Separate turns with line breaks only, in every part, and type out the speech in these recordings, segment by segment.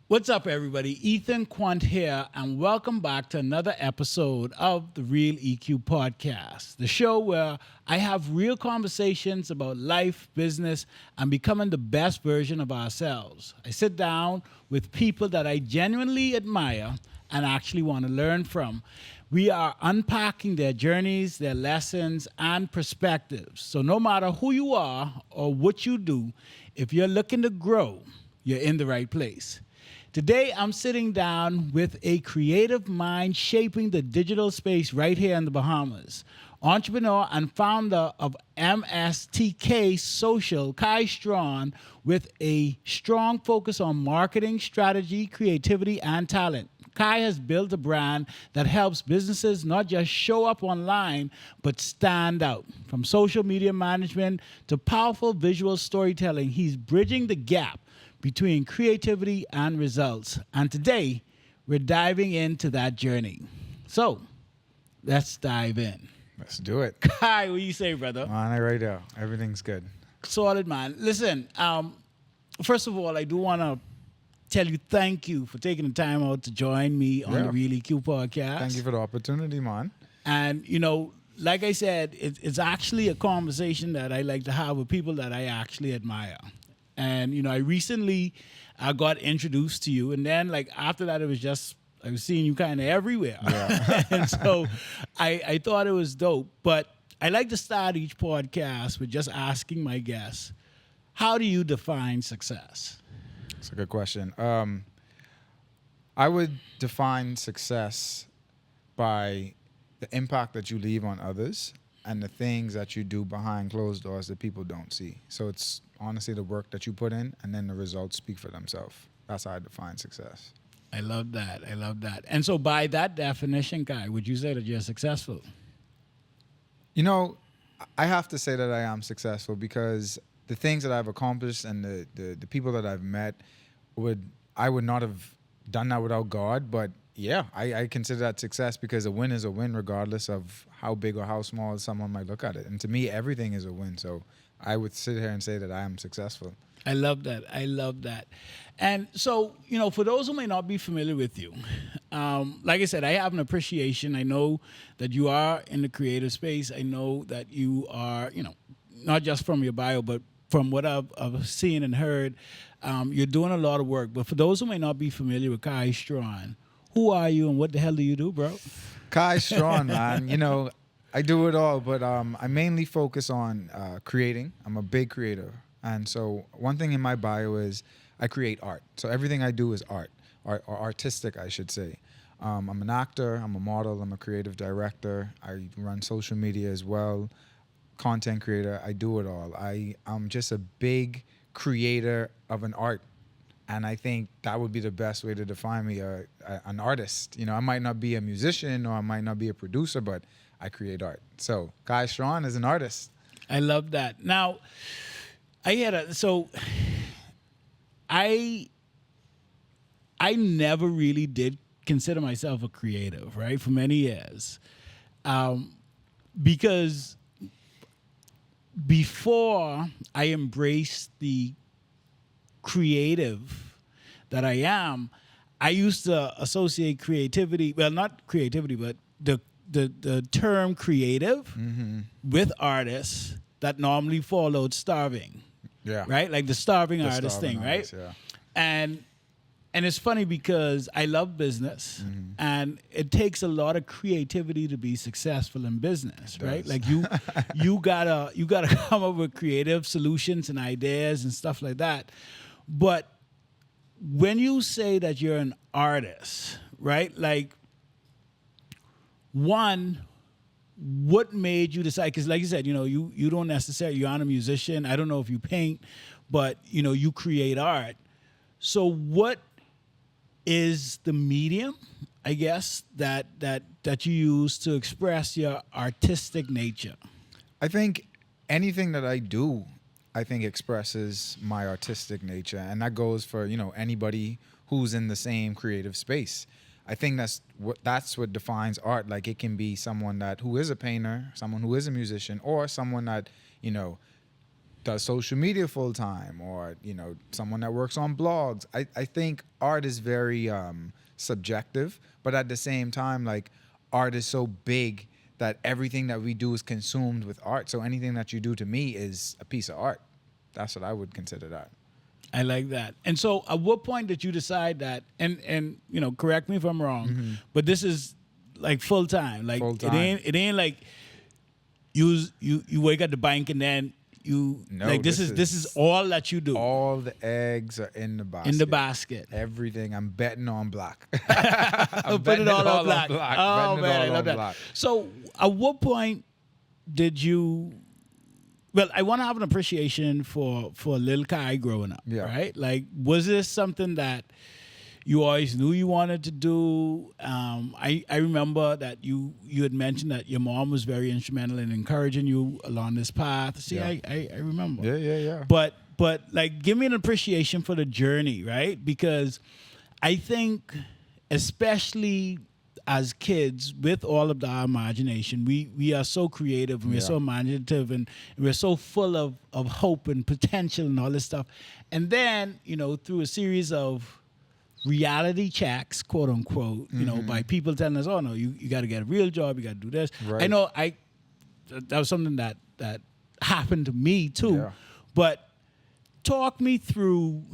What's up, everybody? Ethan Quant here, and welcome back to another episode of the Real EQ Podcast, the show where I have real conversations about life, business, and becoming the best version of ourselves. I sit down with people that I genuinely admire and actually want to learn from. We are unpacking their journeys, their lessons, and perspectives. So, no matter who you are or what you do, if you're looking to grow, you're in the right place. Today, I'm sitting down with a creative mind shaping the digital space right here in the Bahamas. Entrepreneur and founder of MSTK Social, Kai Strawn, with a strong focus on marketing, strategy, creativity, and talent. Kai has built a brand that helps businesses not just show up online, but stand out. From social media management to powerful visual storytelling, he's bridging the gap between creativity and results. And today, we're diving into that journey. So, let's dive in.
Let's do it.
Kai, what do you say, brother?
On it right now. Everything's good.
Solid, man. Listen, first of all, I do want to tell you thank you for taking the time out to join me on the Real EQ Podcast.
Thank you for the opportunity, man.
And, like I said, it's actually a conversation that I like to have with people that I actually admire. And, I recently got introduced to you. And then, after that, I was seeing you kind of everywhere. Yeah. And so I thought it was dope. But I like to start each podcast with just asking my guests, how do you define success?
That's a good question. I would define success by the impact that you leave on others and the things that you do behind closed doors that people don't see. So it's honestly the work that you put in, and then the results speak for themselves. That's how I define success.
I love that. And so by that definition, Kai, would you say that you're successful?
I have to say that I am successful because the things that I've accomplished and the people that I've met, I would not have done that without God. But yeah, I consider that success because a win is a win regardless of how big or how small someone might look at it. And to me, everything is a win. So I would sit here and say that I am successful.
I love that. And so, for those who may not be familiar with you, like I said, I have an appreciation. I know that you are in the creative space. I know that you are, not just from your bio, but from what I've seen and heard, you're doing a lot of work. But for those who may not be familiar with Kai Strawn, who are you and what the hell do you do, bro?
Kai Strawn, man. I do it all, but I mainly focus on creating. I'm a big creator. And so one thing in my bio is I create art. So everything I do is art, or artistic, I should say. I'm an actor, I'm a model, I'm a creative director. I run social media as well, content creator. I do it all. I'm just a big creator of an art. And I think that would be the best way to define me, an artist. I might not be a musician or I might not be a producer, but I create art. So Kai Strawn is an artist.
I love that. Now, I never really did consider myself a creative, right, for many years. Because before I embraced the creative that I am, I used to associate creativity, well, not creativity, but the term creative with artists that normally followed starving.
Yeah.
Right? Like the starving artist thing, right?
Yeah.
And it's funny because I love business and it takes a lot of creativity to be successful in business, right? Like you gotta come up with creative solutions and ideas and stuff like that. But when you say that you're an artist, right? Like, one, what made you decide? Because like you said, you don't necessarily, you're not a musician. I don't know if you paint, but, you create art. So what is the medium, I guess, that you use to express your artistic nature?
I think anything that I do, expresses my artistic nature. And that goes for, anybody who's in the same creative space. I think that's what defines art. Like, it can be someone who is a painter, someone who is a musician, or someone that, does social media full time, or someone that works on blogs. I think art is very subjective, but at the same time, like, art is so big that everything that we do is consumed with art. So anything that you do to me is a piece of art. That's what I would consider that.
I like that. And so, at what point did you decide that? And correct me if I'm wrong, but this is like full time. Like
Full time.
it ain't like you wake at the bank and then
No,
like this is all that you do
All the eggs are in the basket.
in the basket.
Everything. I'm betting on black.
Put it all on black. Oh
Betting it
man, I
all
love
on
that.
black.
So, at what point did you? Well, I want to have an appreciation for Lil Kai growing up,
Yeah.
right? Like, was this something that you always knew you wanted to do? I remember that you had mentioned that your mom was very instrumental in encouraging you along this path. See,
Yeah.
I remember.
Yeah.
But like, give me an appreciation for the journey, right? Because I think, especially as kids, with all of our imagination, we are so creative and we're so imaginative and we're so full of hope and potential and all this stuff. And then, through a series of reality checks, quote unquote, by people telling us, oh no, you got to get a real job, you got to do this.
Right.
I know that was something that happened to me too.
Yeah.
But talk me through,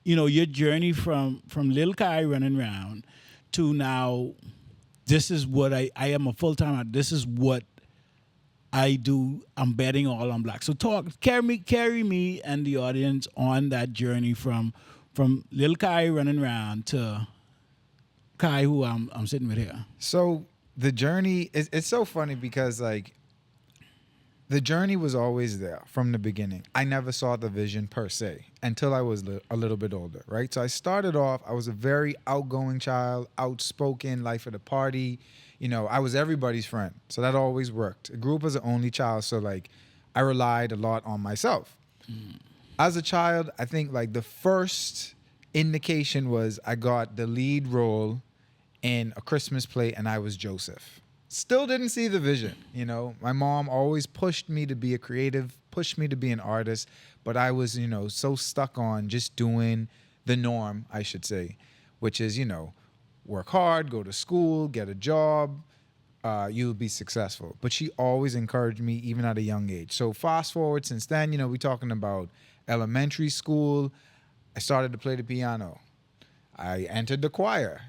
your journey from Lil Kai running around to now. This is what I am a full-time. This is what I do. I'm betting all on black. So carry me and the audience on that journey from Lil Kai running around to Kai, who I'm sitting with here.
So the journey it's so funny because, like, the journey was always there from the beginning. I never saw the vision per se until I was a little bit older, right? So I started off, I was a very outgoing child, outspoken, life of the party. I was everybody's friend. So that always worked. I grew up as an only child, so, like, I relied a lot on myself. As a child, I think, like, the first indication was I got the lead role in a Christmas play and I was Joseph. Still didn't see the vision, My mom always pushed me to be a creative, pushed me to be an artist, but I was, so stuck on just doing the norm, I should say, which is, work hard, go to school, get a job, you'll be successful. But she always encouraged me, even at a young age. So fast forward since then, we're talking about elementary school. I started to play the piano. I entered the choir.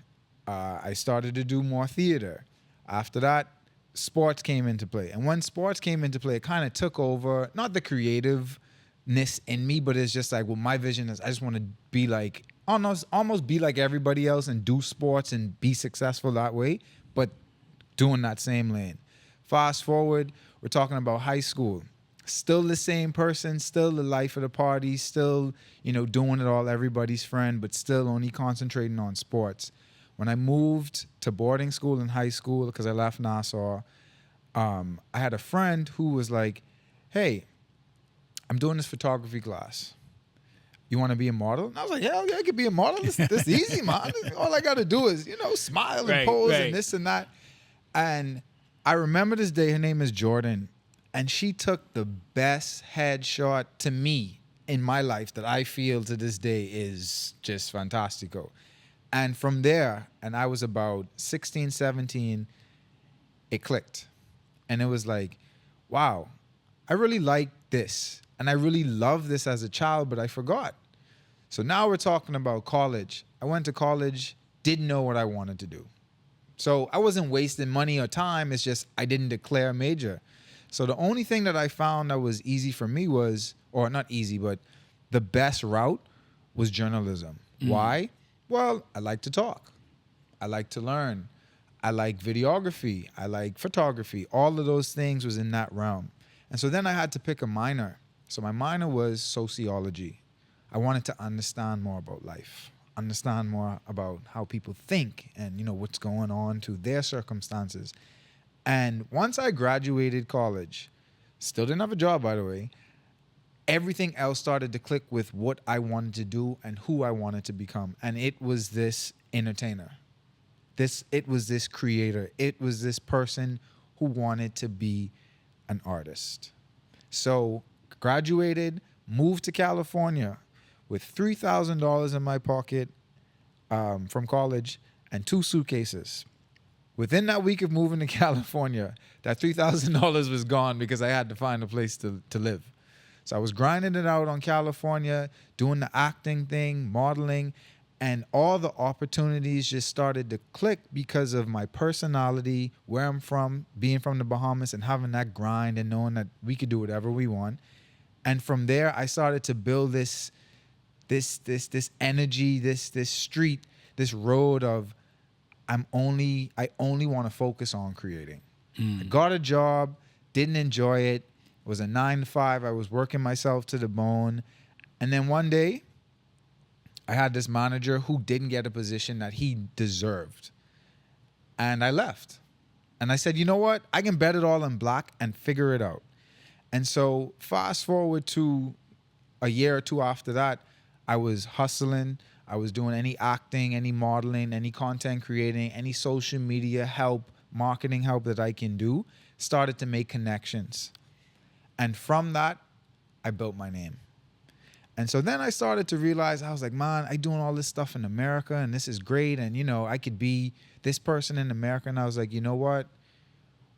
I started to do more theater. After that, sports came into play. And when sports came into play, it kind of took over, not the creativeness in me, but it's just like, well, my vision is I just want to be like, almost be like everybody else and do sports and be successful that way, but doing that same lane. Fast forward, we're talking about high school. Still the same person, still the life of the party, still, doing it all, everybody's friend, but still only concentrating on sports. When I moved to boarding school in high school, because I left Nassau, I had a friend who was like, hey, I'm doing this photography class. You want to be a model? And I was like, hell yeah, I could be a model. This easy, man. All I got to do is, smile and pose and this and that. And I remember this day, her name is Jordan, and she took the best headshot to me in my life that I feel to this day is just fantastico. And from there, and I was about 16, 17, it clicked. And it was like, wow, I really like this. And I really loved this as a child, but I forgot. So now we're talking about college. I went to college, didn't know what I wanted to do. So I wasn't wasting money or time. It's just I didn't declare a major. So the only thing that I found that was easy for me was, or not easy, but the best route was journalism. Why? Well, I like to talk. I like to learn. I like videography. I like photography. All of those things was in that realm. And so then I had to pick a minor. So my minor was sociology. I wanted to understand more about life, understand more about how people think and, what's going on to their circumstances. And once I graduated college, still didn't have a job, by the way, everything else started to click with what I wanted to do and who I wanted to become. And it was this entertainer. It was this creator. It was this person who wanted to be an artist. So Graduated, moved to California with $3,000 in my pocket from college and 2 suitcases. Within that week of moving to California, that $3,000 was gone because I had to find a place to live. So I was grinding it out on California, doing the acting thing, modeling, and all the opportunities just started to click because of my personality, where I'm from, being from the Bahamas, and having that grind and knowing that we could do whatever we want. And from there, I started to build this energy, this street, this road of I only want to focus on creating. I got a job, didn't enjoy it. It was a 9 to 5. I was working myself to the bone. And then one day, I had this manager who didn't get a position that he deserved. And I left. And I said, you know what? I can bet it all in black and figure it out. And so fast forward to a year or two after that, I was hustling. I was doing any acting, any modeling, any content creating, any social media help, marketing help that I can do. Started to make connections. And from that, I built my name. And so then I started to realize, I was like, man, I doing all this stuff in America and this is great. And, you know, I could be this person in America. And I was like, you know what?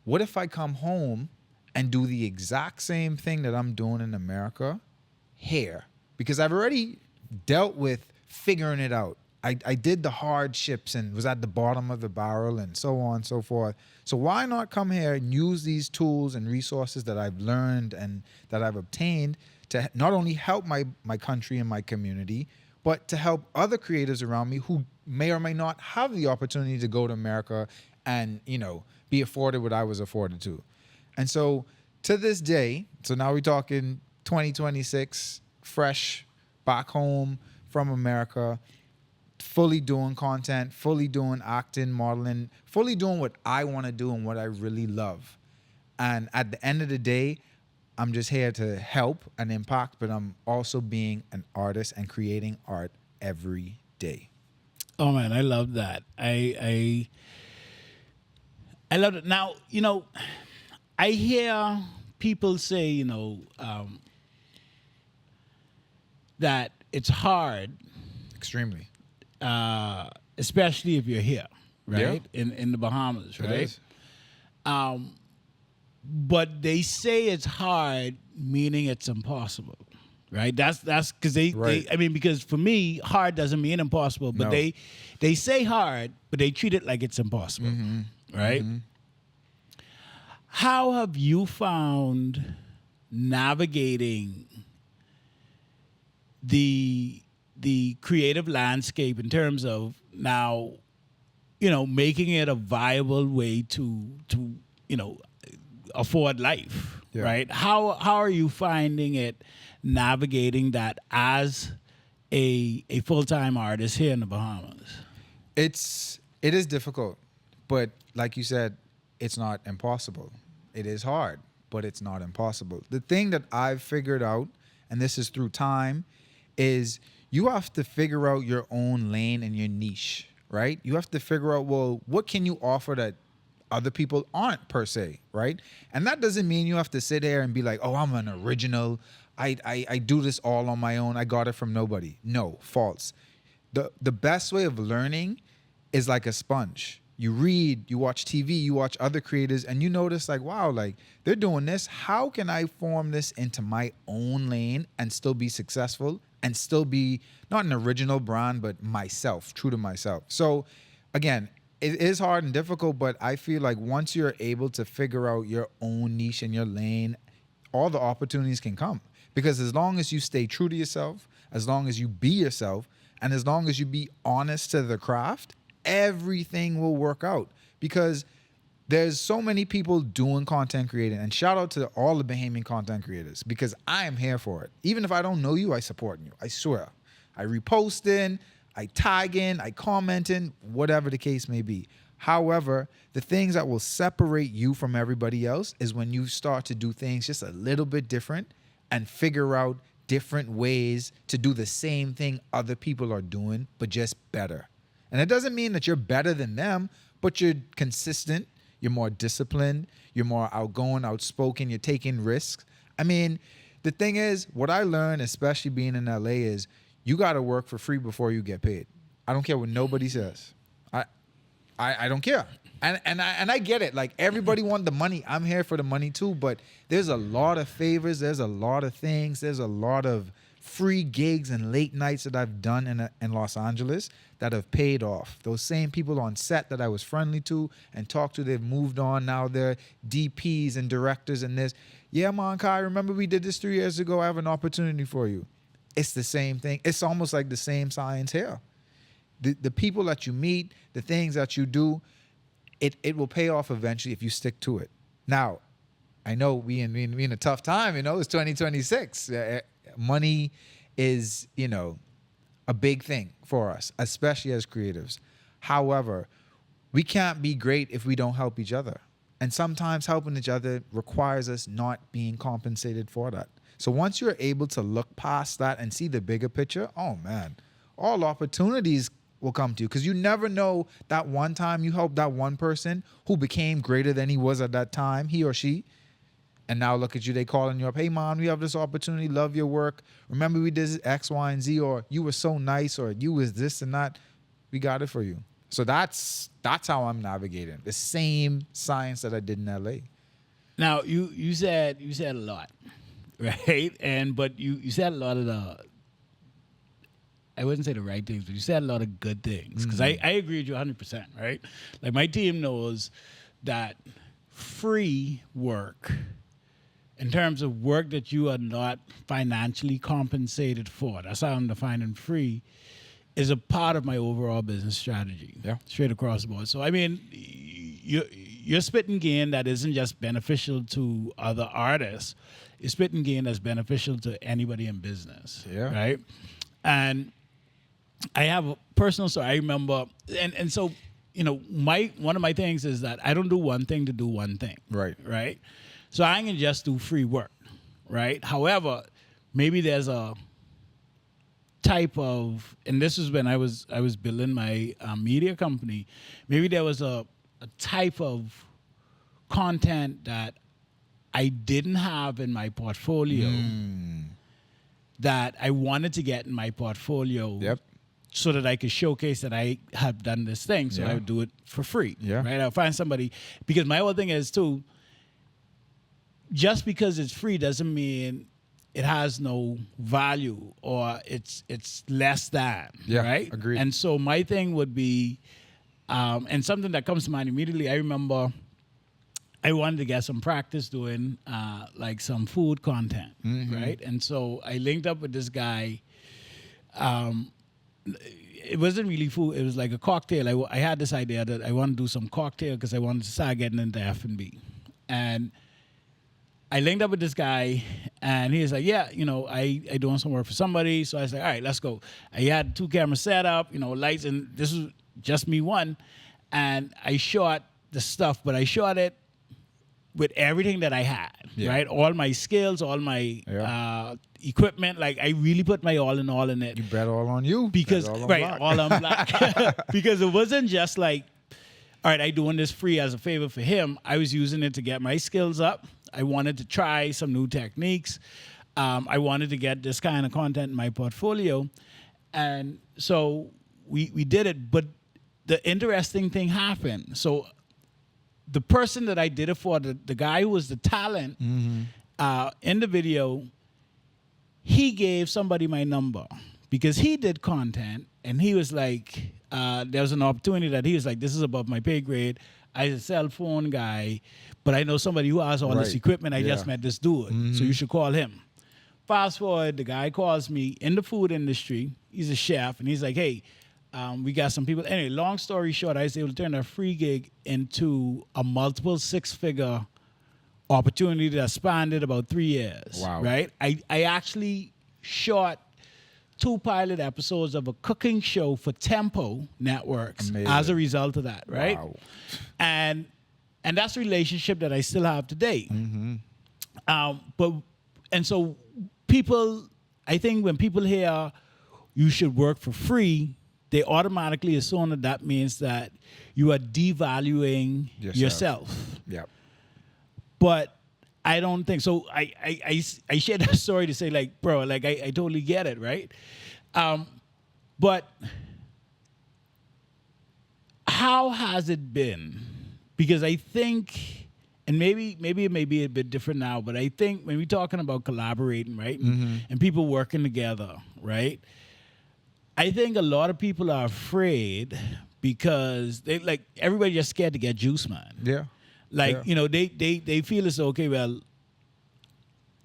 What if I come home and do the exact same thing that I'm doing in America here? Because I've already dealt with figuring it out. I did the hardships and was at the bottom of the barrel and so on and so forth. So why not come here and use these tools and resources that I've learned and that I've obtained to not only help my country and my community, but to help other creatives around me who may or may not have the opportunity to go to America and, you know, be afforded what I was afforded to. And so to this day, so now we're talking 2026, fresh, back home from America, fully doing content, fully doing acting, modeling, fully doing what I want to do and what I really love. And at the end of the day, I'm just here to help and impact, but I'm also being an artist and creating art every day.
Oh man, I love that. I love it. Now, you know, I hear people say, you know, that it's hard,
Extremely.
especially if you're here, right?
Yeah.
In the Bahamas,
It
right?
is.
But they say it's hard, meaning it's impossible, right? That's because
Right.
I mean, because for me, hard doesn't mean impossible, but
No.
they say hard, but they treat it like it's impossible, right? How have you found navigating the creative landscape in terms of now, you know, making it a viable way to you know, afford life,
Yeah.
right? How are you finding it navigating that as a full-time artist here in the Bahamas?
It is difficult, but like you said, it's not impossible. It is hard, but it's not impossible. The thing that I've figured out, and this is through time, is you have to figure out your own lane and your niche, right? You have to figure out, well, what can you offer that other people aren't per se, right? And that doesn't mean you have to sit there and be like, oh, I'm an original. I do this all on my own. I got it from nobody. No, false. The best way of learning is like a sponge. You read, you watch TV, you watch other creators, and you notice like, wow, like they're doing this. How can I form this into my own lane and still be successful and still be not an original brand, but myself, true to myself? So again, it is hard and difficult, but I feel like once you're able to figure out your own niche and your lane, all the opportunities can come. Because as long as you stay true to yourself, as long as you be yourself, and as long as you be honest to the craft, everything will work out. Because there's so many people doing content creating, and shout out to all the Bahamian content creators, because I am here for it. Even if I don't know you, I support you. I swear. I repost in, I tag in, I comment in, whatever the case may be. However, the things that will separate you from everybody else is when you start to do things just a little bit different and figure out different ways to do the same thing other people are doing, but just better. And it doesn't mean that you're better than them, but you're consistent, you're more disciplined, you're more outgoing, outspoken, you're taking risks. I mean, The thing is, what I learned, especially being in LA, is you got to work for free before you get paid. I don't care what nobody says. I don't care. And I get it. Like, everybody want the money. I'm here for the money too. But there's a lot of favors. There's a lot of things. There's a lot of free gigs and late nights that I've done in Los Angeles that have paid off. Those same people on set that I was friendly to and talked to, they've moved on. Now they're DPs and directors and this. Yeah, man, Kai, remember we did this 3 years ago? I have an opportunity for you. It's the same thing. It's almost like the same science here. The people that you meet, the things that you do, it will pay off eventually if you stick to it. Now, I know we in a tough time, it's 2026. Money is, a big thing for us, especially as creatives. However, we can't be great if we don't help each other. And sometimes helping each other requires us not being compensated for that. So once you're able to look past that and see the bigger picture, oh man, all opportunities will come to you, because you never know that one time you helped that one person who became greater than he was at that time, he or she, and now look at you, they calling you up, hey man, we have this opportunity, love your work, remember we did X, Y, and Z, or you were so nice, or you was this and that, we got it for you. So that's how I'm navigating the same science that I did in LA.
Now you said a lot, right? But you said a lot of I wouldn't say the right things, but you said a lot of good things. Because I agree with you 100%, right? Like, my team knows that free work, in terms of work that you are not financially compensated for, that's how I'm defining free, is a part of my overall business strategy.
Yeah.
Straight across the board. So, I mean, you're spitting game that isn't just beneficial to other artists. You're spitting game that's beneficial to anybody in business.
Yeah.
Right? And I have a personal story. I remember, and so, one of my things is that I don't do one thing to do one thing.
Right.
Right? So I can just do free work. Right? However, maybe there's a type of, and this was when I was building my media company, maybe there was a type of content that I didn't have in my portfolio that I wanted to get in my portfolio.
Yep.
So that I could showcase that I have done this thing. So I would do it for free.
Yeah.
Right? I'll find somebody, because my whole thing is too, just because it's free doesn't mean it has no value or it's less than.
Yeah,
right?
agreed.
And so my thing would be, and something that comes to mind immediately, I remember I wanted to get some practice doing like some food content, right? And so I linked up with this guy. It wasn't really food. It was like a cocktail. I had this idea that I want to do some cocktail because I wanted to start getting into F&B. And I linked up with this guy, and he was like, yeah, I doing some work for somebody. So I was like, all right, let's go. I had 2 cameras set up, lights, and this was just me one. And I shot the stuff, but I shot it with everything that I had, right? All my skills, all my equipment. Like, I really put my all in it.
You bet all on you.
Because,
all on
right, all on black. Because it wasn't just like, all right, I doing this free as a favor for him. I was using it to get my skills up. I wanted to try some new techniques. I wanted to get this kind of content in my portfolio. And so we did it. But the interesting thing happened. So the person that I did it for, the guy who was the talent in the video, he gave somebody my number because he did content, and he was like, there was an opportunity that he was like, this is above my pay grade. I'm a cell phone guy, but I know somebody who has all this equipment. I just met this dude, so you should call him. Fast forward, the guy calls me in the food industry. He's a chef, and he's like, hey, we got some people. Anyway, long story short, I was able to turn a free gig into a multiple 6-figure opportunity that spanned about 3 years.
Wow.
Right? I actually shot 2 pilot episodes of a cooking show for Tempo Networks. Amazing. As a result of that, right?
Wow.
And that's a relationship that I still have today. So people, I think when people hear you should work for free, they automatically assume that means that you are devaluing yourself.
Yep.
But I don't think so. I shared that story to say, like, bro, like I totally get it, right? But how has it been? Because I think, and maybe it may be a bit different now, but I think when we're talking about collaborating, right, and people working together, right, I think a lot of people are afraid because they like everybody just scared to get juice, man.
Yeah.
Like,
Yeah.
you know, they feel it's okay, well,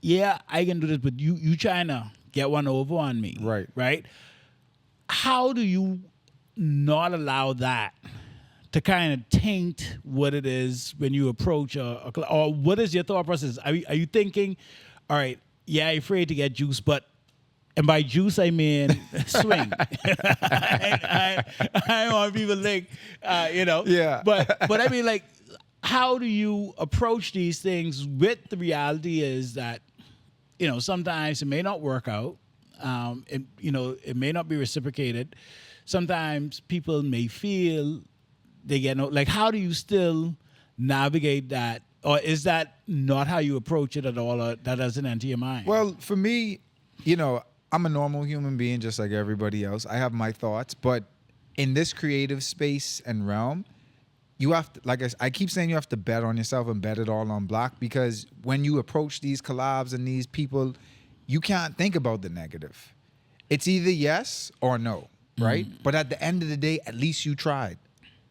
yeah, I can do this, but you trying to get one over on me.
Right.
Right? How do you not allow that to kind of taint what it is when you approach or what is your thought process? Are you thinking, all right, yeah, I'm afraid to get juice, but and by juice I mean swing. I don't want people to think, you know.
Yeah.
But I mean, like, how do you approach these things with the reality is that, you know, sometimes it may not work out. It may not be reciprocated. Sometimes people may feel they get no, like, how do you still navigate that? Or is that not how you approach it at all? Or that doesn't enter your mind?
Well, for me, you know, I'm a normal human being just like everybody else. I have my thoughts, but in this creative space and realm, you have to, like I keep saying, you have to bet on yourself and bet it all on black, because when you approach these collabs and these people, you can't think about the negative. It's either yes or no, right? But at the end of the day, at least you tried.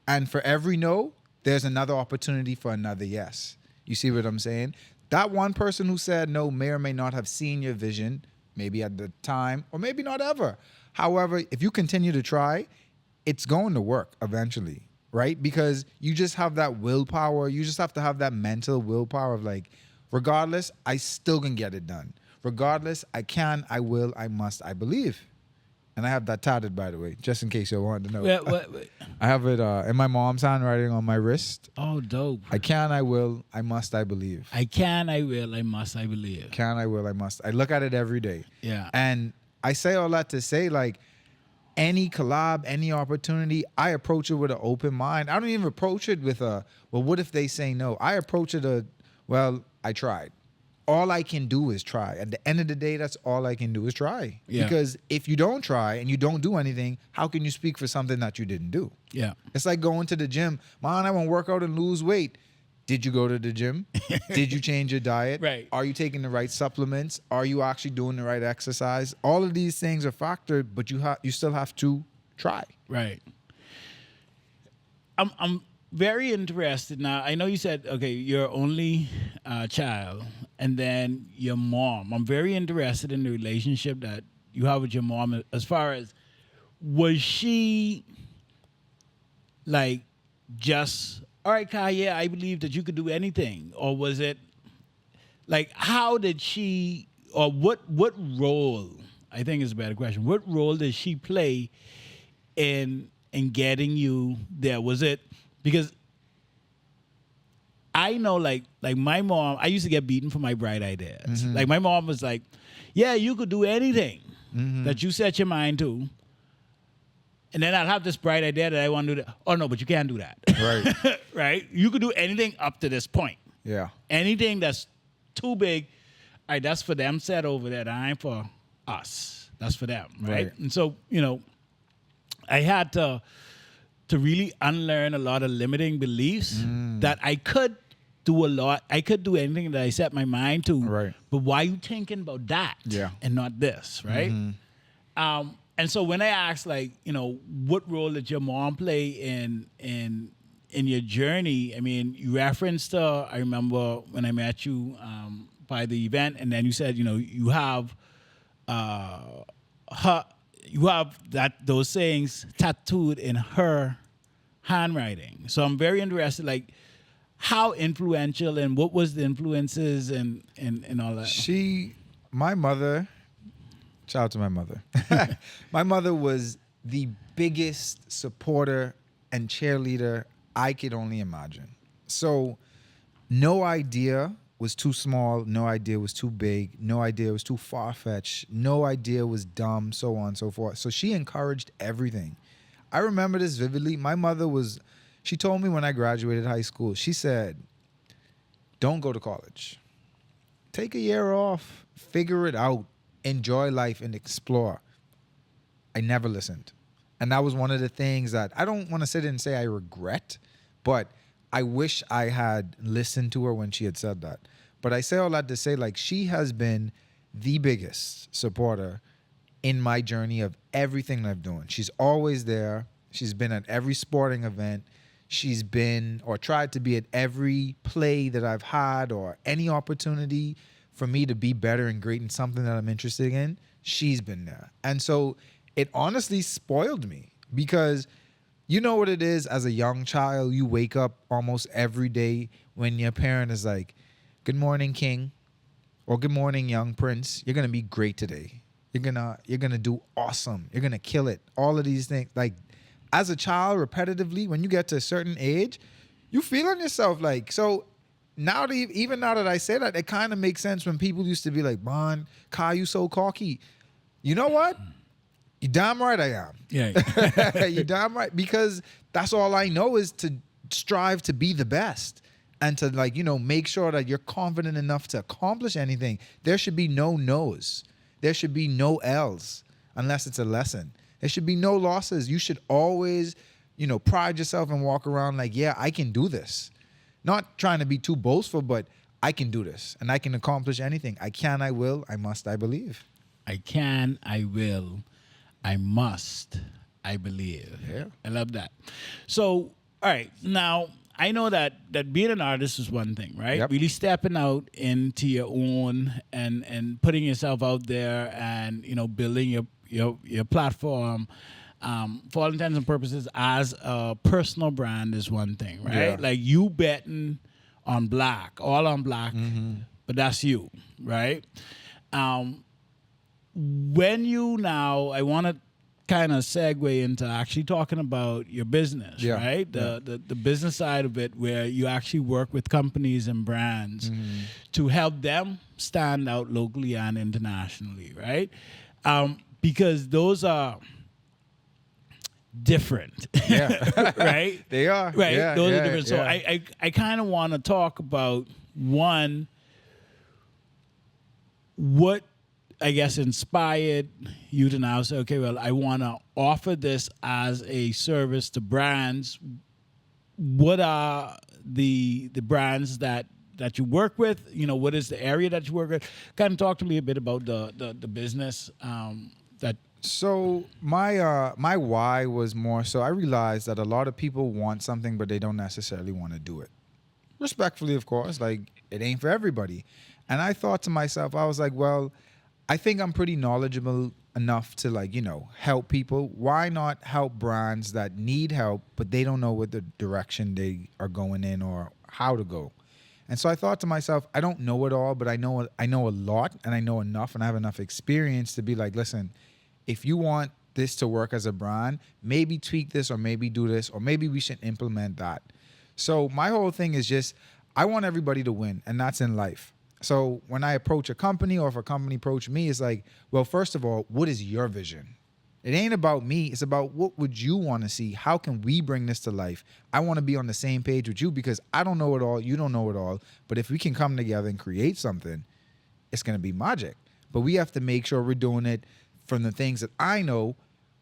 And for every no, there's another opportunity for another yes. You see what I'm saying? That one person who said no may or may not have seen your vision, maybe at the time, or maybe not ever. However, if you continue to try, it's going to work eventually, right? Because you just have that willpower. You just have to have that mental willpower of like, regardless, I still can get it done. Regardless, I can, I will, I must, I believe. And I have that tatted, by the way, just in case you wanted to know.
What?
I have it in my mom's handwriting on my wrist.
Oh, dope.
I can, I will, I must, I believe.
I can, I will, I must, I believe.
Can, I will, I must. I look at it every day.
Yeah.
And I say all that to say, like, any collab, any opportunity, I approach it with an open mind. I don't even approach it with a, well, what if they say no? I approach it well, I tried. All I can do is try. At the end of the day, that's all I can do is try.
Yeah.
Because if you don't try and you don't do anything, how can you speak for something that you didn't do?
Yeah.
It's like going to the gym. Man, I want to work out and lose weight. Did you go to the gym? Did you change your diet?
Right.
Are you taking the right supplements? Are you actually doing the right exercise? All of these things are factored, but you still have to try.
Right. I'm very interested now. I know you said, okay, your only child and then your mom. I'm very interested in the relationship that you have with your mom as far as, was she like just, all right, Kai, yeah, I believe that you could do anything? Or was it like, how did she, or what role, I think is a better question, what role did she play in getting you there? Was it, because I know, like my mom, I used to get beaten for my bright ideas. Like my mom was like, yeah, you could do anything that you set your mind to. And then I'll have this bright idea that I want to do that. Oh, no, but you can't do that.
Right.
Right? You could do anything up to this point.
Yeah.
Anything that's too big, all right, that's for them set over there. That ain't for us. That's for them, right? And so, you know, I had to really unlearn a lot of limiting beliefs that I could do a lot. I could do anything that I set my mind to.
Right.
But why you thinking about that and not this, right? And so when I asked, like, you know, what role did your mom play in your journey? I mean, you referenced her. I remember when I met you by the event, and then you said, you know, you have those sayings tattooed in her handwriting. So I'm very interested, like, how influential and what was the influences and all that.
My mother, shout out to my mother. My mother was the biggest supporter and cheerleader I could only imagine. So no idea was too small, no idea was too big, no idea was too far-fetched, no idea was dumb, so on and so forth. So she encouraged everything. I remember this vividly. My mother she told me when I graduated high school, she said, don't go to college. take a year off, figure it out, enjoy life, and explore. I never listened. And that was one of the things that I don't want to sit and say I regret, but I wish I had listened to her when she had said that. But I say all that to say, like, she has been the biggest supporter in my journey of everything that I've done. She's always there. She's been at every sporting event. She's been or tried to be at every play that I've had or any opportunity for me to be better and great in something that I'm interested in. She's been there. And so it honestly spoiled me because you know what it is as a young child. You wake up almost every day when your parent is like, good morning, King, or good morning, young prince. You're going to be great today. You're going to do awesome. You're going to kill it. All of these things. Like as a child, repetitively, when you get to a certain age, you feel on yourself like, so now that even now that I say that, it kind of makes sense when people used to be like, Bon, Kai, you so cocky. You know what? You damn right I am.
Yeah.
You damn right. Because that's all I know is to strive to be the best and to like, make sure that you're confident enough to accomplish anything. There should be no no's. There should be no L's unless it's a lesson. There should be no losses. You should always, pride yourself and walk around like, yeah, I can do this. Not trying to be too boastful, but I can do this and I can accomplish anything. I can, I will, I must, I believe.
I can, I will, I must, I believe.
Yeah.
I love that. So, all right, now I know that being an artist is one thing, right?
Yep.
Really stepping out into your own and putting yourself out there and building your platform. For all intents and purposes, as a personal brand is one thing, right?
Yeah.
Like you betting on black, all on black, but that's you, right? When I want to kind of segue into actually talking about your business,
Yeah.
right? The business side of it, where you actually work with companies and brands to help them stand out locally and internationally, right? Because those are different,
Yeah.
right?
They are.
Right,
Yeah,
those
yeah,
are different. So
yeah.
I kind of want to talk about one, what I guess inspired you to now say, okay, well, I want to offer this as a service to brands. What are the brands that you work with? What is the area that you work with? Kind of talk to me a bit about the business that.
So my why was more so I realized that a lot of people want something, but they don't necessarily want to do it. Respectfully, of course, like it ain't for everybody. And I thought to myself, I was like, well, I think I'm pretty knowledgeable enough to help people. Why not help brands that need help, but they don't know what the direction they are going in or how to go? And so I thought to myself, I don't know it all, but I know a lot and I know enough and I have enough experience to be like, listen, if you want this to work as a brand, maybe tweak this or maybe do this or maybe we should implement that. So my whole thing is just, I want everybody to win, and that's in life. So when I approach a company or if a company approach me, it's like, well, first of all, what is your vision? It ain't about me. It's about what would you want to see? How can we bring this to life? I want to be on the same page with you because I don't know it all. You don't know it all. But if we can come together and create something, it's going to be magic. But we have to make sure we're doing it from the things that I know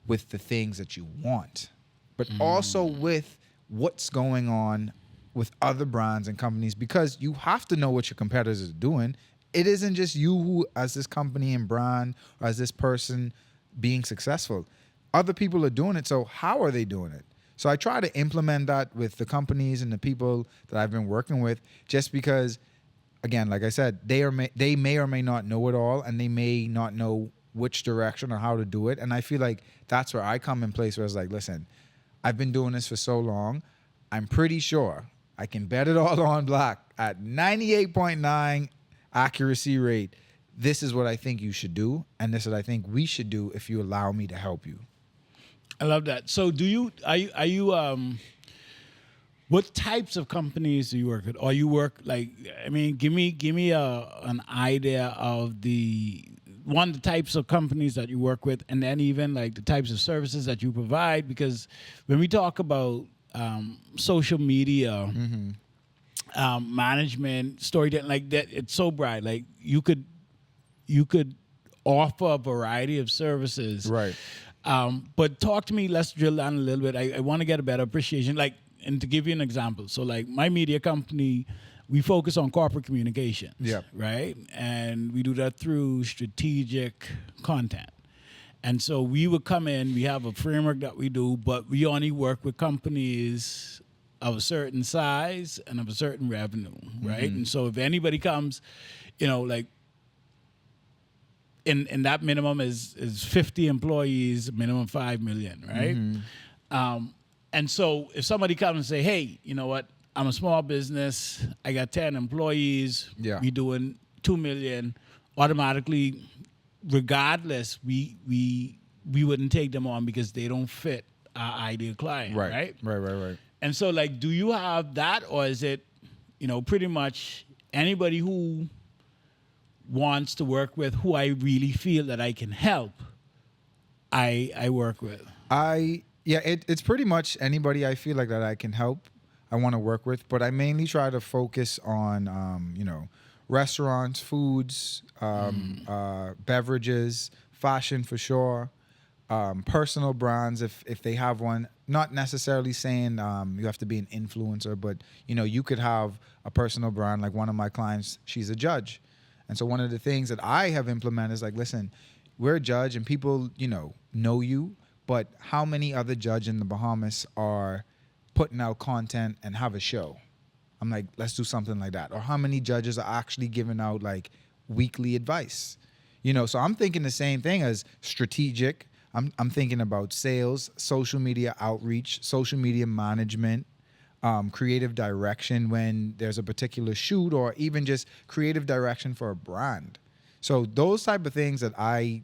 with the things that you want, but also with what's going on with other brands and companies, because you have to know what your competitors are doing. It isn't just you who, as this company and brand, or as this person being successful. Other people are doing it, so how are they doing it? So I try to implement that with the companies and the people that I've been working with, just because, again, like I said, they may or may not know it all, and they may not know which direction or how to do it. And I feel like that's where I come in place, where it's like, listen, I've been doing this for so long. I'm pretty sure I can bet it all on black at 98.9 accuracy rate. This is what I think you should do, and this is what I think we should do if you allow me to help you.
I love that. So are you what types of companies do you work with? Or you work give me an idea of the types of companies that you work with, and then even like the types of services that you provide. Because when we talk about social media, management, storytelling, like that. It's so bright. Like you could offer a variety of services.
Right.
But talk to me. Let's drill down a little bit. I want to get a better appreciation. Like, and to give you an example, so like my media company, we focus on corporate communications.
Yep.
Right, and we do that through strategic content. And so we would come in. We have a framework that we do, but we only work with companies of a certain size and of a certain revenue, right? And so if anybody comes, like in that minimum is 50 employees, minimum 5 million, right? And so if somebody comes and say, hey, you know what? I'm a small business. I got 10 employees.
Yeah.
We doing 2 million. Automatically, regardless, we wouldn't take them on because they don't fit our ideal client, right?
Right.
And so, like, do you have that, or is it, pretty much anybody who wants to work with, who I really feel that I can help, I work with?
It's pretty much anybody I feel like that I can help, I want to work with, but I mainly try to focus on, restaurants, foods, beverages, fashion for sure, personal brands if they have one. Not necessarily saying you have to be an influencer, but you could have a personal brand. Like one of my clients, she's a judge, and so one of the things that I have implemented is like, listen, we're a judge, and people know you, but how many other judges in the Bahamas are putting out content and have a show? I'm like, let's do something like that. Or how many judges are actually giving out like weekly advice? So I'm thinking the same thing as strategic. I'm thinking about sales, social media outreach, social media management, creative direction when there's a particular shoot, or even just creative direction for a brand. So those type of things that I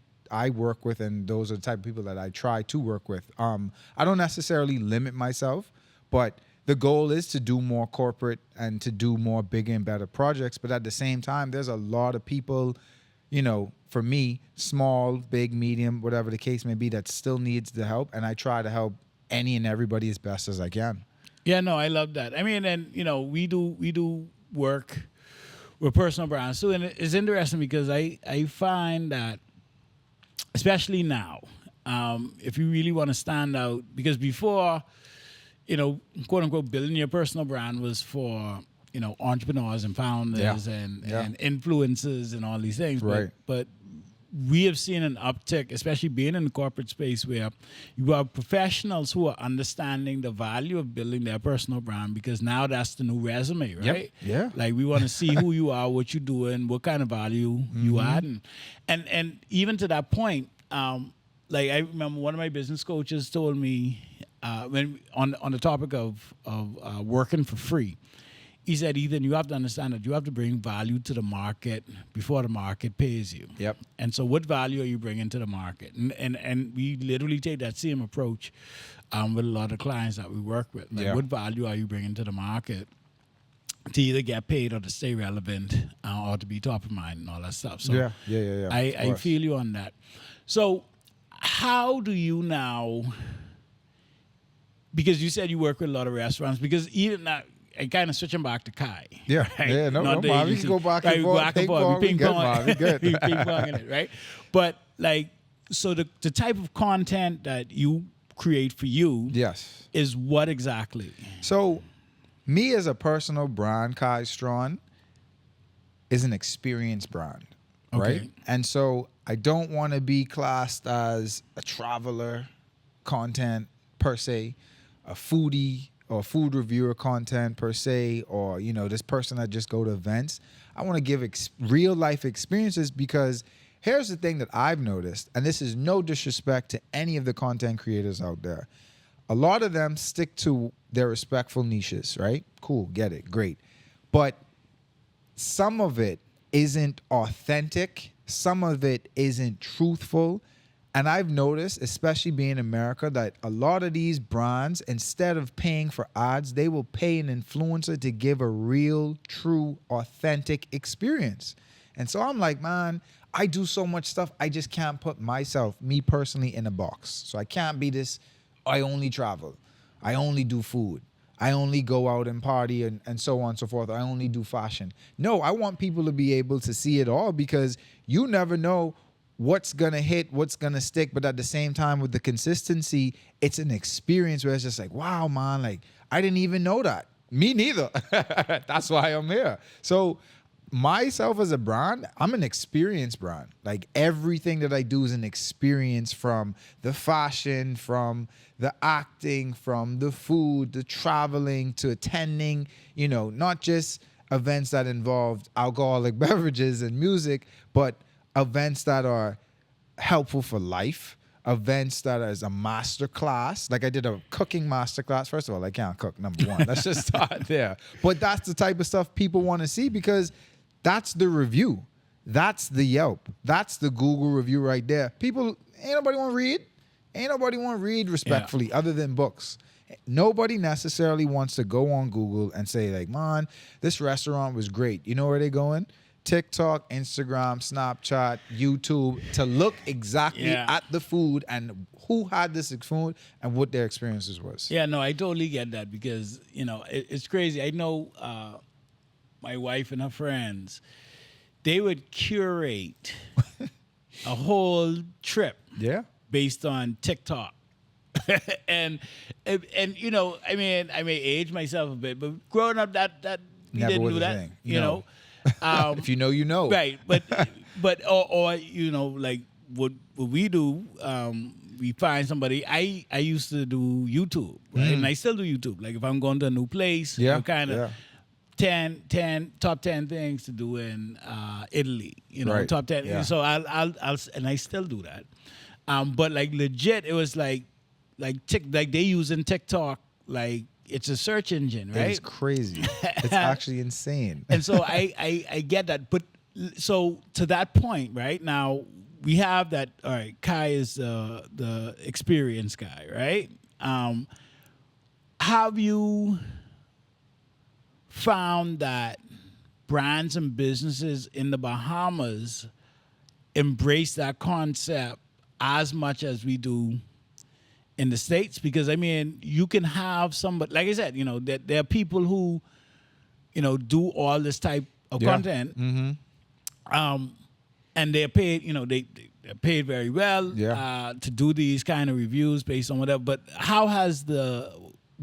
work with, and those are the type of people that I try to work with. I don't necessarily limit myself, but the goal is to do more corporate and to do more bigger and better projects. But at the same time, there's a lot of people, for me, small, big, medium, whatever the case may be, that still needs the help. And I try to help any and everybody as best as I can.
Yeah, no, I love that. I mean, and we do work with personal brands too, and it's interesting because I find that, especially now, if you really want to stand out, because before, quote unquote, building your personal brand was for, entrepreneurs and founders and influencers and all these things.
Right.
But we have seen an uptick, especially being in the corporate space, where you have professionals who are understanding the value of building their personal brand, because now that's the new resume, right?
Yep. Yeah.
Like we want to see who you are, what you're doing, what kind of value you add. And even to that point, like I remember one of my business coaches told me, when on the topic of working for free, he said, Ethan, you have to understand that you have to bring value to the market before the market pays you.
Yep.
And so what value are you bringing to the market? And we literally take that same approach with a lot of clients that we work with. Like, what value are you bringing to the market to either get paid or to stay relevant or to be top of mind and all that stuff? So
yeah.
I feel you on that. So how do you now, because you said you work with a lot of restaurants, because even that, I kind of switching back to Kai.
Yeah,
right?
yeah, no problem. We can go back and forth.
We ping pong.
We good.
We ping ponging it, right? But like, so the type of content that you create for you,
yes,
is what exactly?
So, me as a personal brand, Kai Strawn, is an experienced brand, right?
Okay.
And so I don't want to be classed as a traveler content per se, a foodie or food reviewer content per se, or this person that just go to events. I want to give real life experiences, because here's the thing that I've noticed, and this is no disrespect to any of the content creators out there. A lot of them stick to their respectful niches, right? Cool, get it, great. But some of it isn't authentic. Some of it isn't truthful. And I've noticed, especially being in America, that a lot of these brands, instead of paying for ads, they will pay an influencer to give a real, true, authentic experience. And so I'm like, man, I do so much stuff, I just can't put myself, me personally, in a box. So I can't be this, I only travel, I only do food, I only go out and party and so on and so forth. I only do fashion. No, I want people to be able to see it all, because you never know what's going to hit, what's going to stick. But at the same time, with the consistency, it's an experience where it's just like, wow, man, like I didn't even know that. Me neither. That's why I'm here. So myself as a brand, I'm an experience brand. Like everything that I do is an experience, from the fashion, from the acting, from the food, the traveling, to attending, not just events that involve alcoholic beverages and music, but events that are helpful for life, events that is a master class. Like I did a cooking master class. First of all, I can't cook, number one. Let's just start there. But that's the type of stuff people want to see, because that's the review. That's the Yelp. That's the Google review right there. People, ain't nobody want to read. Ain't nobody want to read respectfully, other than books. Nobody necessarily wants to go on Google and say like, man, this restaurant was great. You know where they going? TikTok, Instagram, Snapchat, YouTube, to look exactly at the food and who had this food and what their experiences was.
Yeah, no, I totally get that, because, it's crazy. I know my wife and her friends, they would curate a whole trip based on TikTok. and I may age myself a bit, but growing up, that we
Never
didn't
was
do
a
that.
thing.
You know,
if you know, you know.
right? But or like what we do, we find somebody. I used to do YouTube, right? And I still do YouTube. Like if I'm going to a new place, kind of. 10 top 10 things to do in Italy,
Right.
top 10.
Yeah.
So I'll and I still do that. But like legit, it was like they using TikTok like it's a search engine, right?
It's crazy. It's actually insane.
And so I get that. But so to that point, right now we have that. All right, Kai is the experience guy, right? Have you found that brands and businesses in the Bahamas embrace that concept as much as we do in the States? Because I mean, you can have somebody, like I said, there are people who, do all this type of content, and they're paid, they're paid very well to do these kind of reviews based on whatever. But how has the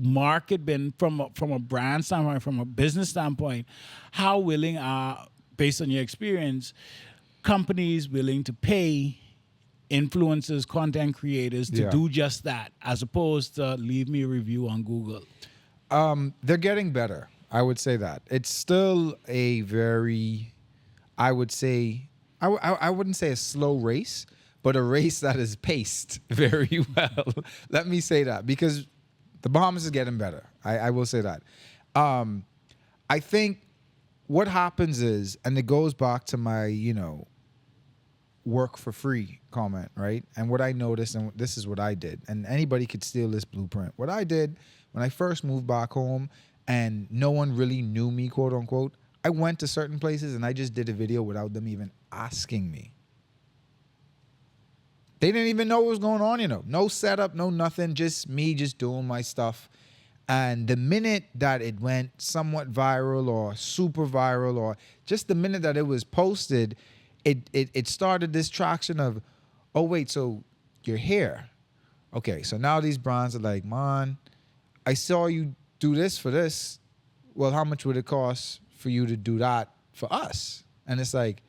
market been from a brand standpoint, from a business standpoint? How willing are, based on your experience, companies willing to pay influencers, content creators to do just that, as opposed to leave me a review on Google?
They're getting better. I would say that. It's still a very, I would say, I wouldn't say a slow race, but a race that is paced very well. Let me say that, because the Bahamas is getting better. I will say that. I think what happens is, and it goes back to my, work for free comment, right? And what I noticed, and this is what I did, and anybody could steal this blueprint. What I did when I first moved back home and no one really knew me, quote unquote, I went to certain places and I just did a video without them even asking me. They didn't even know what was going on, No setup, no nothing, just me just doing my stuff. And the minute that it went somewhat viral or super viral, or just the minute that it was posted, it started this traction of, oh, wait, so you're here. Okay, so now these brands are like, man, I saw you do this for this. Well, how much would it cost for you to do that for us? And it's like,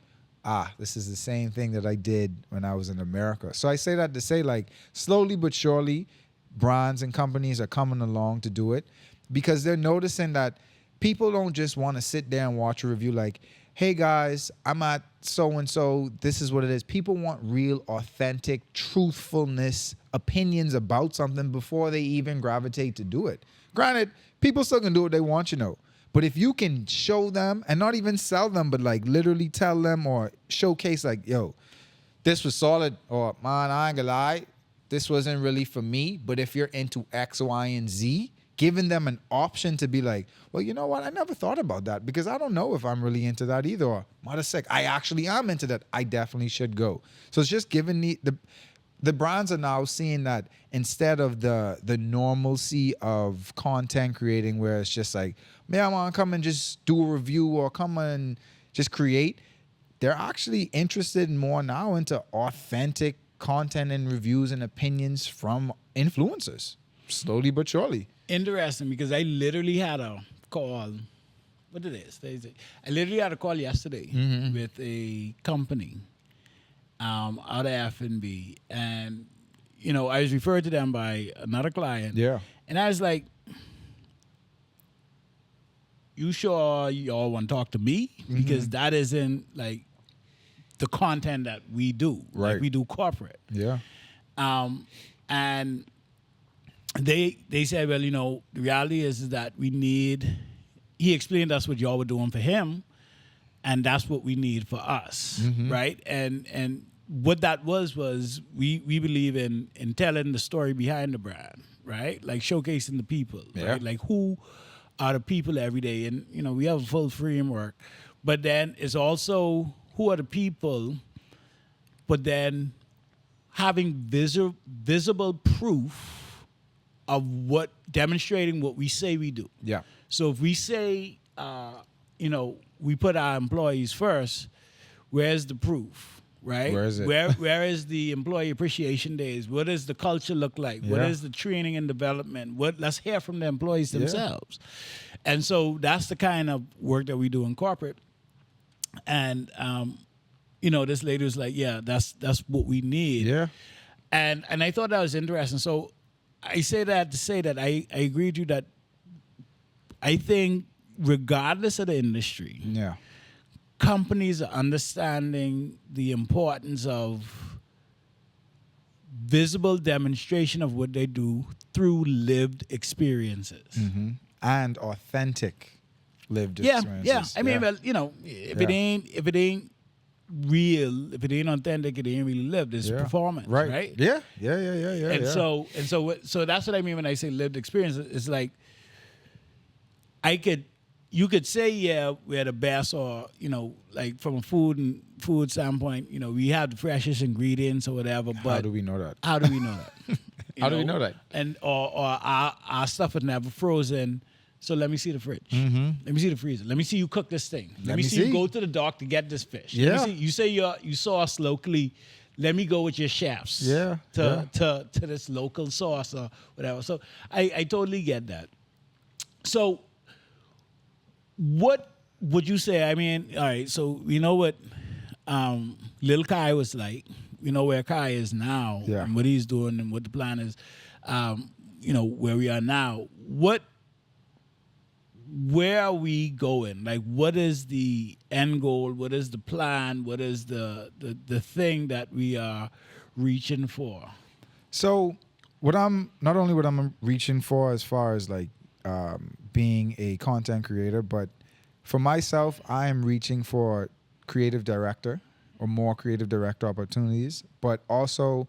this is the same thing that I did when I was in America. So I say that to say, like, slowly but surely, brands and companies are coming along to do it, because they're noticing that people don't just want to sit there and watch a review like, hey guys, I'm at so-and-so, this is what it is. People want real, authentic, truthfulness, opinions about something before they even gravitate to do it. Granted, people still can do what they want, But if you can show them, and not even sell them, but like literally tell them or showcase like, yo, this was solid, or man, I ain't gonna lie, this wasn't really for me. But if you're into X, Y, and Z, giving them an option to be like, well, you know what? I never thought about that, because I don't know if I'm really into that either. Or matter of fact, I actually am into that. I definitely should go. So it's just giving the brands are now seeing that instead of the normalcy of content creating where it's just like, man, I want to come and just do a review or come and just create, they're actually interested more now into authentic content and reviews and opinions from influencers, slowly but surely.
Interesting, because I literally had a call. What it is? I literally had a call yesterday with a company out of F&B, and I was referred to them by another client.
Yeah.
And I was like, "You sure y'all want to talk to me? Because that isn't like the content that we do.
Right.
Like, we do corporate."
Yeah.
And they said, well, the reality is that we need. He explained us what y'all were doing for him, and that's what we need for us, right? And what that was we believe in telling the story behind the brand, right? Like showcasing the people, right? Like who are the people every day, and we have a full framework, but then it's also who are the people, but then having visible proof of what demonstrating what we say we do.
Yeah.
So if we say, we put our employees first, where's the proof, right?
Where is it?
Where is the employee appreciation days? What does the culture look like? What
Yeah.
is the training and development? Let's hear from the employees themselves. And so that's the kind of work that we do in corporate. And this lady was like, yeah, that's what we need.
Yeah.
And I thought that was interesting. So I say that to say that I agree with you that I think regardless of the industry,
Yeah.
companies are understanding the importance of visible demonstration of what they do through lived experiences.
And authentic lived
Yeah,
experiences.
yeah. I mean, well, if it ain't real, if it ain't authentic, it ain't really lived. It's performance, right?
Yeah.
And so that's what I mean when I say lived experience. It's like you could say, yeah, we're the best, or like from a food standpoint, we have the freshest ingredients or whatever. But
how do we know that?
How do we know that?
How do we know that?
And or our stuff is never frozen. So let me see the fridge. Let me see the freezer. Let me see you cook this thing. Let me see you go to the dock to get this fish.
Yeah.
Let me see, you say you sauce locally. Let me go with your chefs. To this local sauce or whatever. So I totally get that. So what would you say? I mean, all right. So we know what Lil Kai was like. We know where Kai is now and what he's doing and what the plan is. Where we are now. Where are we going? Like, what is the end goal? What is the plan? What is the thing that we are reaching for?
So what I'm reaching for as far as like being a content creator, but for myself, I am reaching for creative director or more creative director opportunities, but also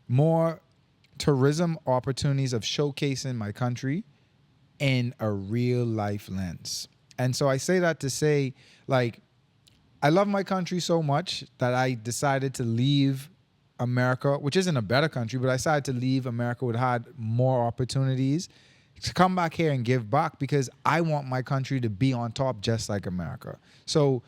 more tourism opportunities of showcasing my country in a real life lens. And so I say that to say, like, I love my country so much that I decided to leave America, which isn't a better country, but I decided to leave America with had more opportunities to come back here and give back because I want my country to be on top just like America. So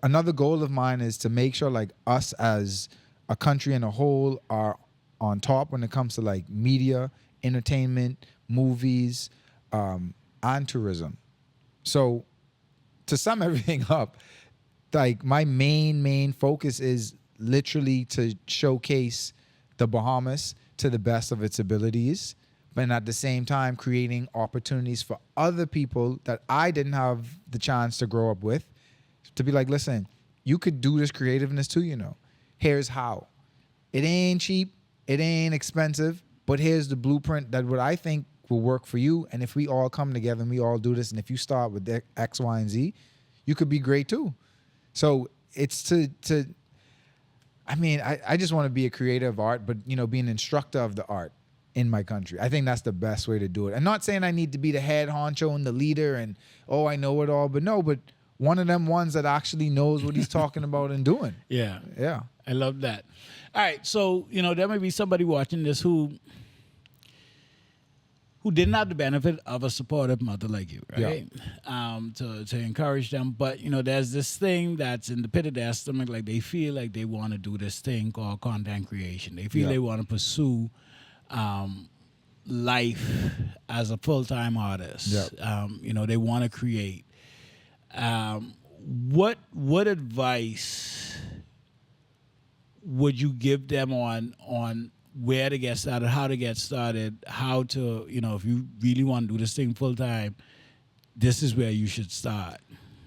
another goal of mine is to make sure like us as a country in a whole are on top when it comes to like media, entertainment, movies, and tourism. So to sum everything up, like my main focus is literally to showcase the Bahamas to the best of its abilities, but at the same time creating opportunities for other people that I didn't have the chance to grow up with to be like, listen, you could do this creativeness too, you know. Here's how. It ain't cheap, it ain't expensive, but here's the blueprint that what I think will work for you. And if we all come together and we all do this, and if you start with X, Y, and Z, you could be great too. So it's I just want to be a creator of art, but, you know, be an instructor of the art in my country. I think that's the best way to do it. I'm not saying I need to be the head honcho and the leader and, oh, I know it all, but no, but one of them ones that actually knows what he's talking about and doing.
Yeah.
Yeah.
I love that. All right, so there may be somebody watching this who didn't have the benefit of a supportive mother like you,
Yeah.
right? To encourage them, but there's this thing that's in the pit of their stomach, like they feel like they want to do this thing called content creation. They feel
Yeah.
they want to pursue life as a full-time artist.
Yeah.
They want to create. What advice would you give them on where to get started, how to get started, how to, if you really want to do this thing full time, this is where you should start?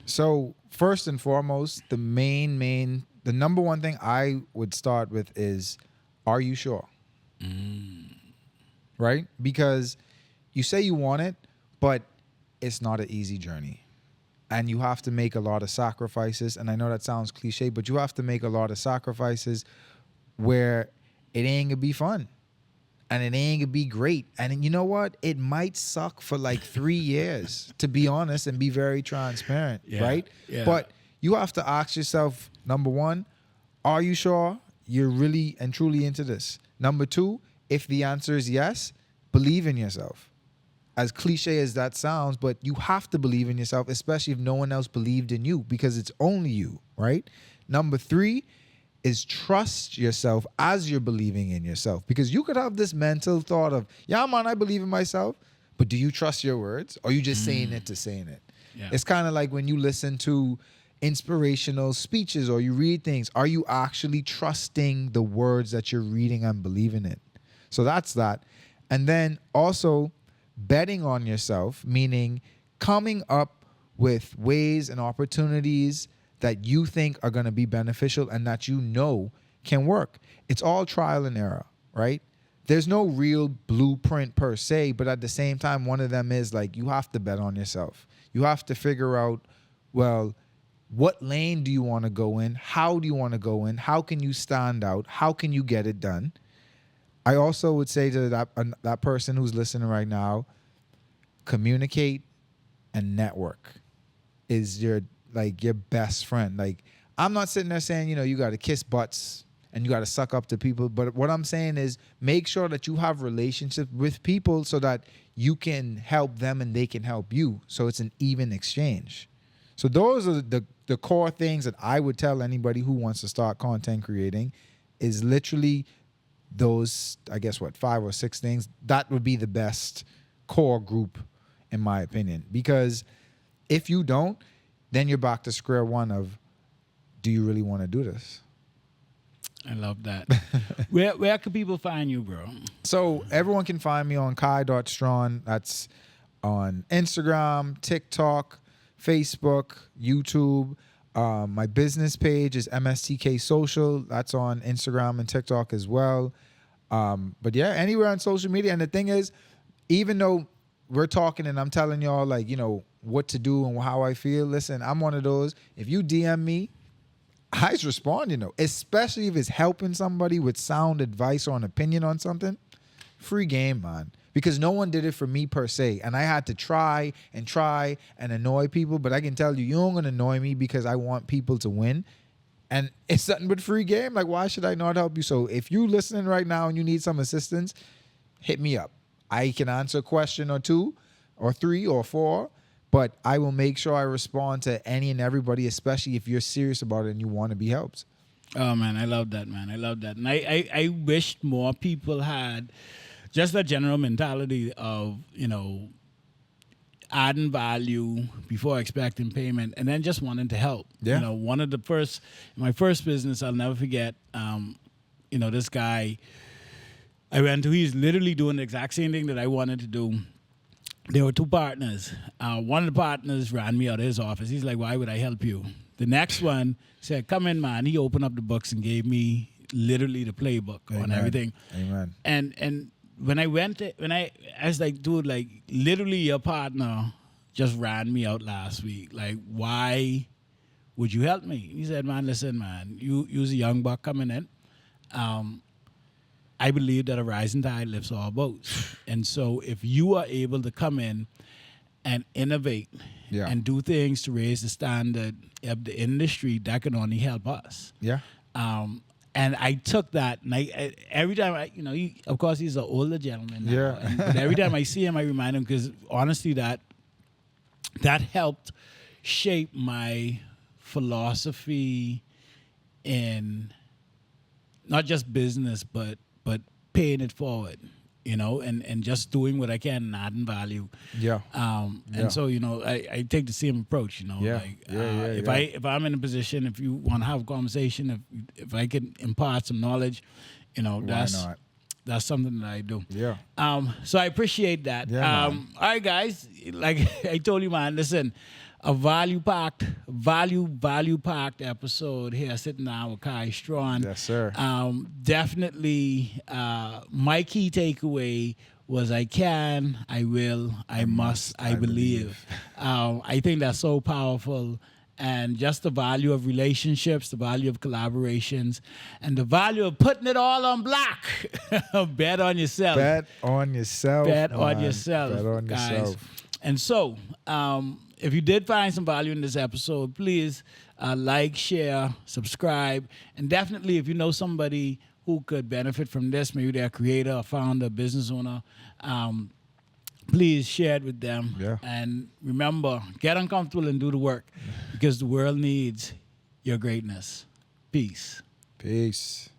So first and foremost, the number one thing I would start with is, are you sure? Right? Because you say you want it, but it's not an easy journey. And you have to make a lot of sacrifices. And I know that sounds cliche, but you have to make a lot of sacrifices where it ain't gonna be fun. And it ain't gonna be great. And you know what? It might suck for like 3 years, to be honest, and be very transparent, right?
Yeah.
But you have to ask yourself, number one, are you sure you're really and truly into this? Number two, if the answer is yes, believe in yourself. As cliche as that sounds, but you have to believe in yourself, especially if no one else believed in you, because it's only you, right? Number three is trust yourself as you're believing in yourself, because you could have this mental thought of, yeah, man, I believe in myself, but do you trust your words, or are you just saying it to saying it?
Yeah.
It's kind of like when you listen to inspirational speeches or you read things, are you actually trusting the words that you're reading and believing it? So that's that. And then also betting on yourself, meaning coming up with ways and opportunities that you think are going to be beneficial and that can work. It's all trial and error, right? There's no real blueprint per se, but at the same time, one of them is like, you have to bet on yourself. You have to figure out, well, what lane do you want to go in? How do you want to go in? How can you stand out? How can you get it done? I also would say to that person who's listening right now, communicate and network is your best friend. Like, I'm not sitting there saying, you got to kiss butts and you got to suck up to people. But what I'm saying is make sure that you have relationships with people so that you can help them and they can help you. So it's an even exchange. So those are the core things that I would tell anybody who wants to start content creating, is literally those, I guess, 5 or 6 things. That would be the best core group, in my opinion. Because if you don't, then you're back to square one of, do you really want to do this?
I love that. Where can people find you, bro?
So everyone can find me on kai.strawn. That's on Instagram, TikTok, Facebook, YouTube. My business page is MSTK Social. That's on Instagram and TikTok as well. But yeah, anywhere on social media. And the thing is, even though we're talking and I'm telling y'all what to do and how I feel, listen, I'm one of those. If you DM me, I just respond, especially if it's helping somebody with sound advice or an opinion on something. Free game, man. Because no one did it for me per se. And I had to try and annoy people. But I can tell you don't gonna annoy me because I want people to win. And it's nothing but free game. Like, why should I not help you? So if you're listening right now and you need some assistance, hit me up. I can answer a question or 2 or 3 or 4. But I will make sure I respond to any and everybody, especially if you're serious about it and you want to be helped.
Oh, man, I love that, man. I love that. And I wished more people had just that general mentality of, adding value before expecting payment, and then just wanting to help.
Yeah.
My first business, I'll never forget, this guy I went to, he's literally doing the exact same thing that I wanted to do. There were 2 partners. One of the partners ran me out of his office. He's like, why would I help you? The next one said, come in, man. He opened up the books and gave me literally the playbook on everything.
Amen.
And when I was like, dude, like, literally your partner just ran me out last week. Like, why would you help me? He said, man, listen, man, you's a young buck coming in. I believe that a rising tide lifts all boats. And so if you are able to come in and innovate and do things to raise the standard of the industry, that can only help us.
Yeah.
And I took that, and every time of course, he's an older gentleman now.
Yeah.
But every time I see him, I remind him, because honestly, that helped shape my philosophy in not just business, but paying it forward, and just doing what I can and adding value.
Yeah. Yeah.
And so, I take the same approach,
Yeah.
like
Yeah.
if I'm in a position, if you want to have a conversation, if I can impart some knowledge,
Why
that's
not?
that's something that I do.
Yeah.
So I appreciate that.
Yeah, man.
All right, guys. Like I told you, man, listen, a value packed episode here, sitting down with Kai Strawn.
Yes, sir.
Definitely, my key takeaway was I can, I will, I must, I believe. I think that's so powerful. And just the value of relationships, the value of collaborations, and the value of putting it all on black. Bet on yourself.
Bet on yourself.
Bet on
man.
yourself,
Bet on
guys.
yourself.
And so, if you did find some value in this episode, please like, share, subscribe, and definitely, if you know somebody who could benefit from this, maybe they're a creator, a founder, a business owner, please share it with them.
Yeah.
And remember, get uncomfortable and do the work, because the world needs your greatness. Peace.
Peace.